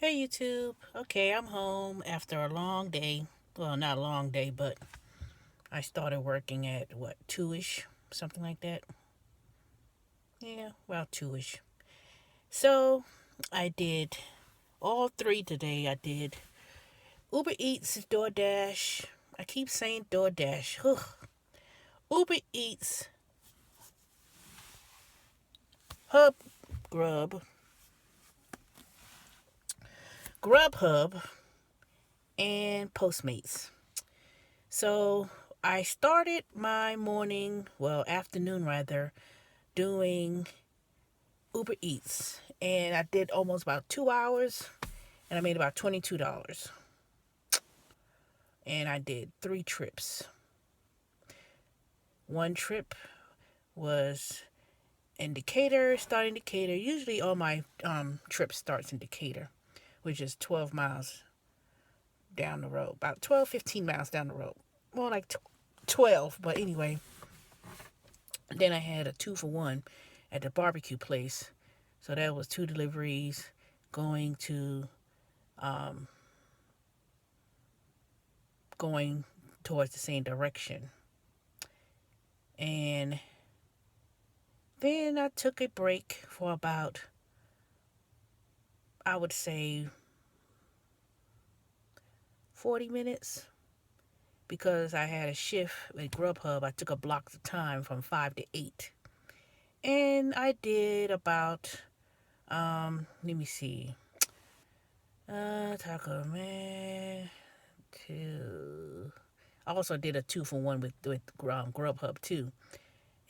Hey YouTube. Okay, I'm home after a long day. Well, not a long day, but I started working at what, 2ish, something like that. Yeah, well, 2ish. So, I did all three today. I did Uber Eats, DoorDash. I keep saying DoorDash. Ugh. Uber Eats, Hub, Grub, Grubhub, and Postmates. So, I started my morning, well, afternoon rather, doing Uber Eats, and I did almost about 2 hours, and I made about $22. And I did three trips. One trip was in Decatur, starting Decatur. Usually, all my trips starts in Decatur, which is 12 miles down the road, about 12, 15 miles down the road. More like 12, but anyway. Then I had a 2-for-1 at the barbecue place, so that was two deliveries going to um, going towards the same direction. And then I took a break for about, I would say, 40 minutes because I had a shift at Grubhub. I took a block of time from 5 to 8. And I did about, let me see, Taco Man, two. I also did a 2-for-1 with Grubhub too.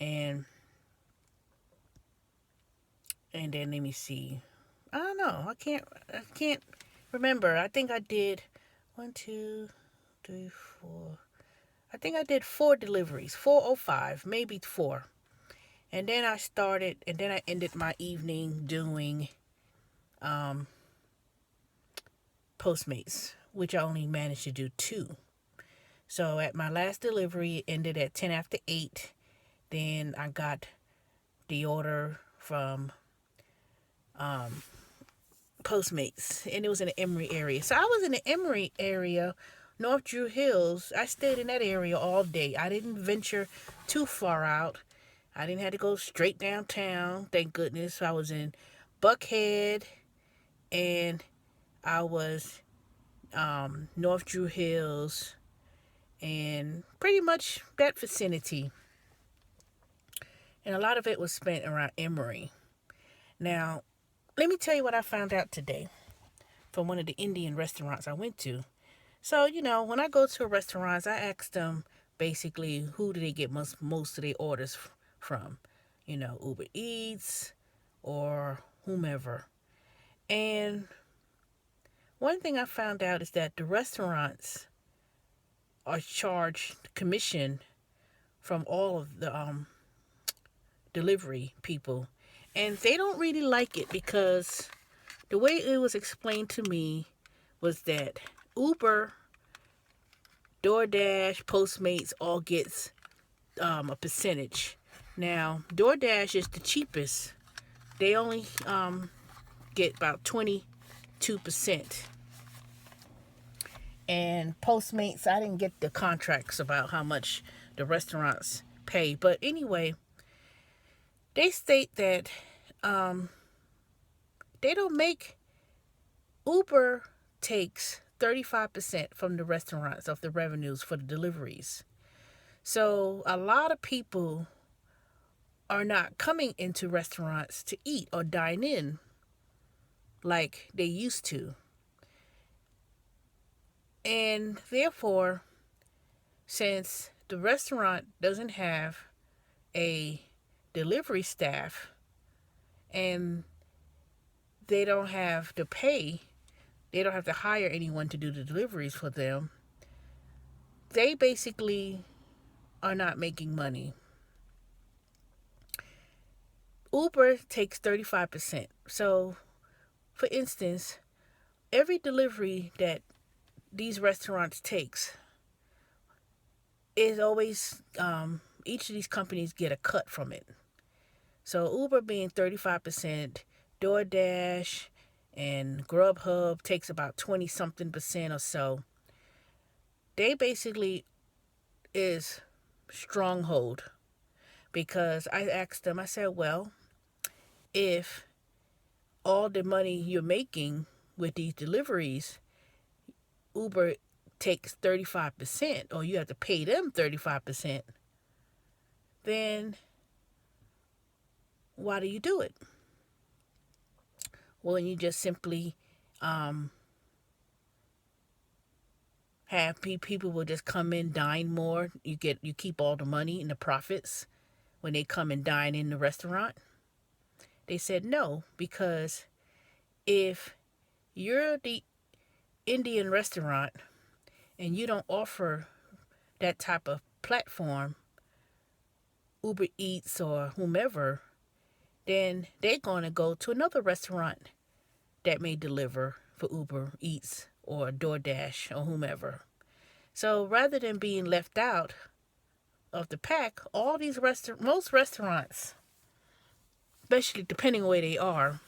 And and then let me see. I don't know. I can't remember. I think I did one, two, three, four. I think I did four deliveries, 405, maybe four. And then I ended my evening doing um, Postmates, which I only managed to do two. So at my last delivery, it ended at 10 after 8. Then I got the order from um, Postmates, and it was in the Emory area. So I was in the Emory area, North Drew Hills. I stayed in that area all day. I didn't venture too far out. I didn't have to go straight downtown, thank goodness. I was in Buckhead, and I was North Drew Hills, and pretty much that vicinity. And a lot of it was spent around Emory. Now, let me tell you what I found out today from one of the Indian restaurants I went to. So, when I go to restaurants, I ask them basically who do they get most of their orders from? Uber Eats or whomever. And one thing I found out is that the restaurants are charged commission from all of the delivery people. And they don't really like it because the way it was explained to me was that Uber, DoorDash, Postmates all gets a percentage. Now, DoorDash is the cheapest. They only get about 22%. And Postmates, I didn't get the contracts about how much the restaurants pay. But anyway, they state that um, they don't make, Uber takes 35% from the restaurants of the revenues for the deliveries. So a lot of people are not coming into restaurants to eat or dine in like they used to. And therefore, since the restaurant doesn't have a delivery staff and they don't have to pay, they don't have to hire anyone to do the deliveries for them, they basically are not making money. Uber takes 35%. So, for instance, every delivery that these restaurants takes is always each of these companies get a cut from it. So Uber being 35%, DoorDash and Grubhub takes about 20 something percent or so. They basically is stronghold, because I asked them, I said, well, if all the money you're making with these deliveries, Uber takes 35%, or you have to pay them 35%, then why do you do it? Well, you just simply have people will just come in, dine more. You keep all the money and the profits when they come and dine in the restaurant. They said no, because if you're the Indian restaurant and you don't offer that type of platform, Uber Eats or whomever, then they're going to go to another restaurant that may deliver for Uber Eats or DoorDash or whomever. So rather than being left out of the pack, all these most restaurants, especially depending on where they are,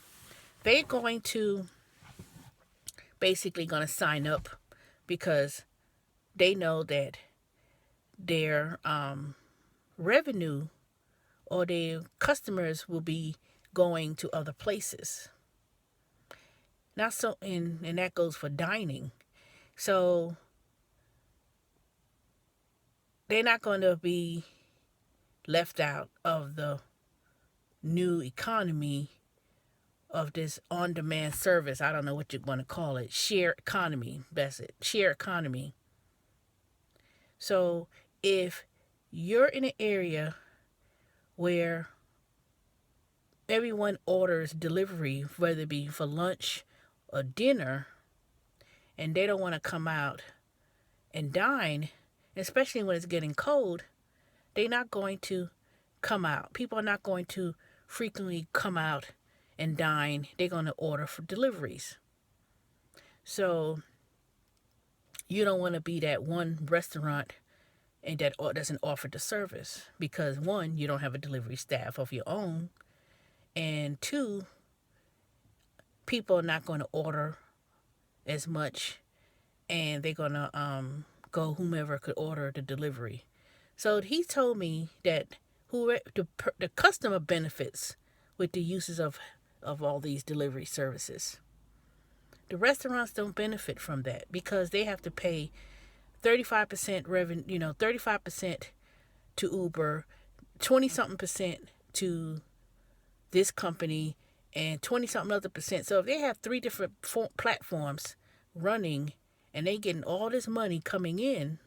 they're going to basically going to sign up, because they know that their revenue or their customers will be going to other places. Not so, and that goes for dining. So they're not going to be left out of the new economy of this on-demand service. I don't know what you want to call it. Share economy. That's it. Share economy. So if you're in an area where everyone orders delivery, whether it be for lunch or dinner, and they don't want to come out and dine, especially when it's getting cold, they're not going to come out. People are not going to frequently come out and dine. They're going to order for deliveries. So you don't want to be that one restaurant and that doesn't offer the service, because one, you don't have a delivery staff of your own, and two, people are not going to order as much, and they're going to go whomever could order the delivery. So he told me that the customer benefits with the uses of all these delivery services. The restaurants don't benefit from that, because they have to pay 35% revenue, 35% to Uber, 20 something percent to this company, and 20 something other percent. So if they have three different platforms running and they getting all this money coming in,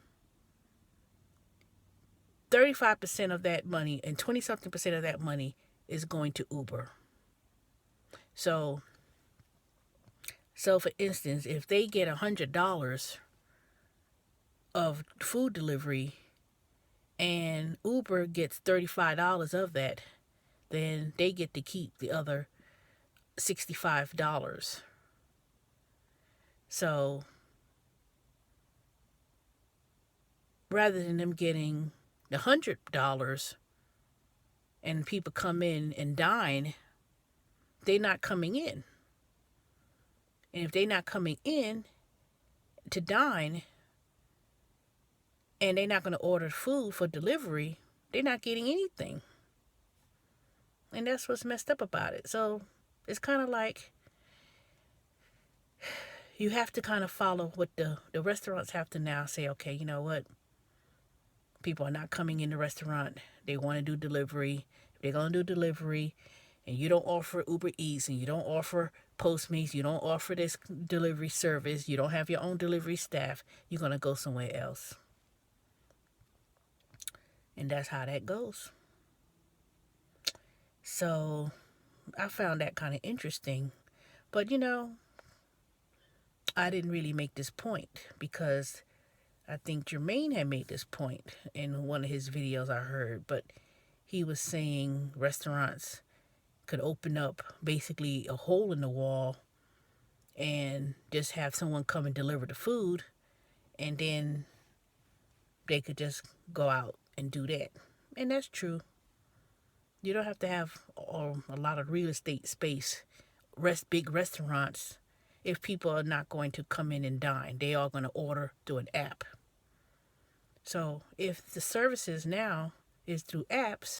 35% of that money and 20 something percent of that money is going to Uber. So for instance, if they get $100 of food delivery and Uber gets $35 of that, then they get to keep the other $65. So rather than them getting the $100 and people come in and dine, they're not coming in. And if they're not coming in to dine, and they're not going to order food for delivery, they're not getting anything. And that's what's messed up about it. So it's kind of like you have to kind of follow what the restaurants have to now say, okay, you know what? People are not coming in the restaurant. They want to do delivery. If they're going to do delivery and you don't offer Uber Eats and you don't offer Postmates, you don't offer this delivery service, you don't have your own delivery staff, you're going to go somewhere else. And that's how that goes. So I found that kind of interesting. But, I didn't really make this point, because I think Jermaine had made this point in one of his videos I heard. But he was saying restaurants could open up basically a hole in the wall and just have someone come and deliver the food, and then they could just go out and do that. And that's true. You don't have to have a lot of real estate space big restaurants if people are not going to come in and dine. They are going to order through an app. So if the services now is through apps,